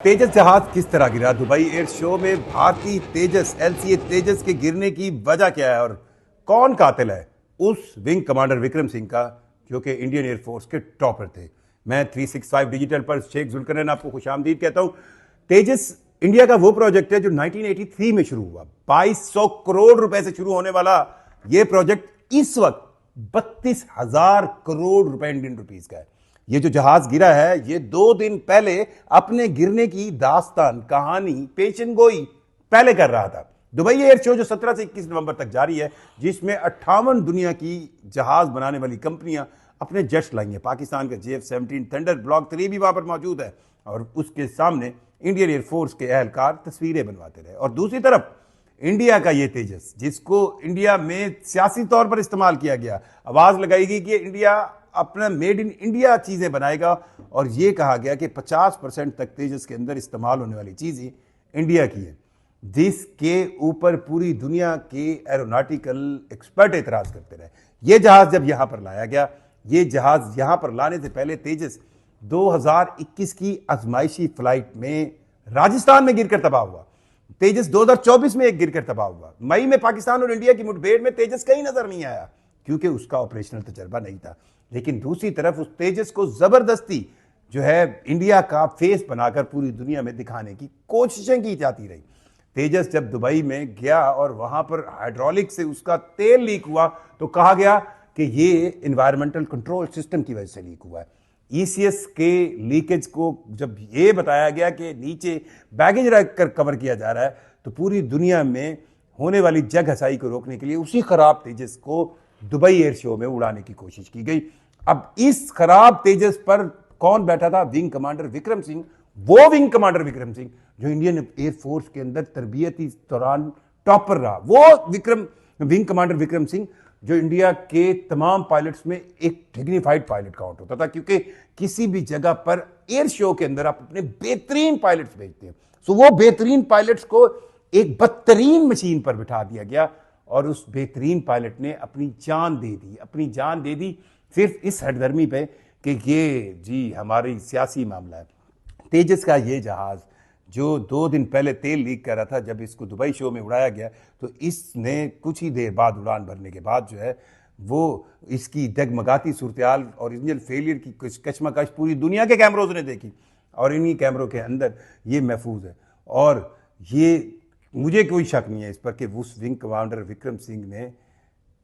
तेजस जहाज किस तरह गिरा? दुबई एयर शो में भारतीय तेजस एलसीए तेजस के गिरने की वजह क्या है और कौन कातिल है उस विंग कमांडर विक्रम सिंह का, जो कि इंडियन एयरफोर्स के टॉपर थे। मैं 365 डिजिटल पर शेख जुल्करनैन आपको खुशामदीद कहता हूं। तेजस इंडिया का वो प्रोजेक्ट है जो 1983 में शुरू हुआ। 2200 करोड़ रुपए से शुरू होने वाला यह प्रोजेक्ट इस वक्त 32,000 करोड़ रुपए इंडियन रुपीस का है। ये जो जहाज गिरा है, ये 2 दिन पहले अपने गिरने की दास्तान कहानी पेशन गोई पहले कर रहा था। दुबई एयर शो जो 17 से 21 नवंबर तक जारी है, जिसमें 58 दुनिया की जहाज बनाने वाली कंपनियां अपने जेट्स लाई हैं। पाकिस्तान का JF-17 थंडर ब्लॉक 3 भी वहां पर मौजूद है और उसके सामने इंडियन एयरफोर्स के अहलकार तस्वीरें बनवाते रहे। और दूसरी तरफ इंडिया का ये तेजस, जिसको इंडिया में सियासी तौर पर इस्तेमाल किया गया, आवाज लगाई गई कि इंडिया अपना मेड इन इंडिया चीजें बनाएगा और यह कहा गया कि 50% तक तेजस के अंदर इस्तेमाल होने वाली चीजें इंडिया की है, जिसके ऊपर पूरी दुनिया के एरोनॉटिकल एक्सपर्ट एतराज करते रहे। यह जहाज जब यहां पर लाया गया, यह जहाज यहां पर लाने से पहले तेजस 2021 की आजमाइशी फ्लाइट में राजस्थान में गिरकर तबाह हुआ। तेजस 2024 में एक गिरकर तबाह हुआ। मई में पाकिस्तान और इंडिया की मुठभेड़ में तेजस कहीं नजर नहीं आया क्योंकि उसका ऑपरेशनल तजर्बा नहीं था। लेकिन दूसरी तरफ उस तेजस को जबरदस्ती जो है इंडिया का फेस बनाकर पूरी दुनिया में दिखाने की कोशिशें की जाती रही। तेजस जब दुबई में गया और वहां पर हाइड्रोलिक से उसका तेल लीक हुआ तो कहा गया कि ये एनवायरमेंटल कंट्रोल सिस्टम की वजह से लीक हुआ है। ECS के लीकेज को जब ये बताया गया कि नीचे बैगेज रख कर कवर किया जा रहा है, तो पूरी दुनिया में होने वाली जग हसाई को रोकने के लिए उसी खराब तेजस को दुबई एयर शो में उड़ाने की कोशिश की गई। अब इस खराब तेजस पर कौन बैठा था? Wing commander Vikram Singh. वो विंग कमांडर विक्रम सिंह जो इंडियन एयरफोर्स के अंदर तरबियती दौरान टॉपर रहा, वो विंग कमांडर विक्रम सिंह जो इंडिया के तमाम पायलट्स में एक डिग्निफाइड पायलट काउंट होता था, क्योंकि किसी भी जगह पर एयर शो के अंदर आप अपने बेहतरीन पायलट्स भेजते हैं। सो वो बेहतरीन पायलट्स को एक बदतरीन मशीन पर बिठा दिया गया और उस बेहतरीन पायलट ने अपनी जान दे दी सिर्फ इस हठधर्मी पे कि ये जी हमारी सियासी मामला है। तेजस का ये जहाज जो 2 दिन पहले तेल लीक कर रहा था, जब इसको दुबई शो में उड़ाया गया तो इसने कुछ ही देर बाद उड़ान भरने के बाद जो है वो इसकी डगमगाती सूरत-ए-हाल और इंजन फेलियर की कशमकश पूरी दुनिया के कैमरों ने देखी और इन्हीं कैमरों के अंदर ये महफूज है। और ये मुझे कोई शक नहीं है इस पर कि उस विंग कमांडर विक्रम सिंह ने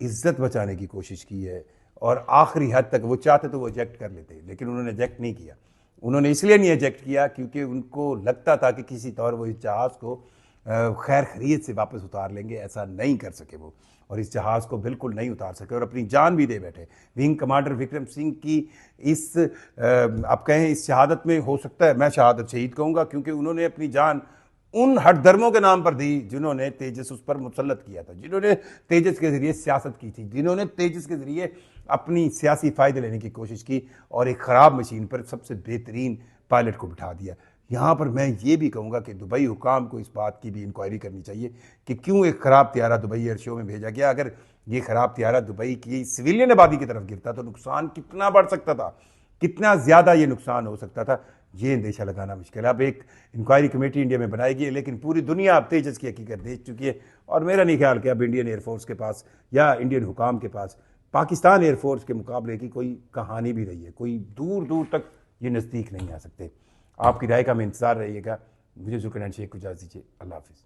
इज्जत बचाने की कोशिश की है और आखिरी हद तक वो चाहते तो वो इजेक्ट कर लेते, लेकिन उन्होंने इजेक्ट नहीं किया। उन्होंने इसलिए नहीं इजेक्ट किया क्योंकि उनको लगता था कि किसी तौर वो इस जहाज़ को खैर खरीद से वापस उतार लेंगे। ऐसा नहीं कर सके वो, और इस जहाज़ को बिल्कुल नहीं उतार सके और अपनी जान भी दे बैठे। विंग कमांडर विक्रम सिंह की इस आप कहें इस शहादत में, हो सकता है मैं शहादत शहीद कहूँगा, क्योंकि उन्होंने अपनी जान उन हठधर्मों के नाम पर दी जिन्होंने तेजस उस पर मुसल्लत किया था, जिन्होंने तेजस के जरिए सियासत की थी, जिन्होंने तेजस के जरिए अपनी सियासी फ़ायदे लेने की कोशिश की और एक ख़राब मशीन पर सबसे बेहतरीन पायलट को बिठा दिया। यहाँ पर मैं ये भी कहूँगा कि दुबई हुकाम को इस बात की भी इंक्वायरी करनी चाहिए कि क्यों एक ख़राब त्यारा दुबई एयर शो में भेजा गया। अगर ये ख़राब त्यारा दुबई की सिविलियन आबादी की तरफ गिरता तो नुकसान कितना बढ़ सकता था, कितना ज़्यादा ये नुकसान हो सकता था, ये अंदेशा लगाना मुश्किल है। अब एक इंक्वायरी कमेटी इंडिया में बनाई गई है, लेकिन पूरी दुनिया अब तेजस की हकीकत देख चुकी है और मेरा नहीं ख्याल कि अब इंडियन एयरफोर्स के पास या इंडियन हुकाम के पास पाकिस्तान एयरफोर्स के मुकाबले की कोई कहानी भी रही है। कोई दूर दूर तक ये नज़दीक नहीं आ सकते। आपकी राय का मैं इंतज़ार रहिएगा। मुझे जुल्करनैन शेख को इजाज़त दीजिए। अल्लाह हाफिज़।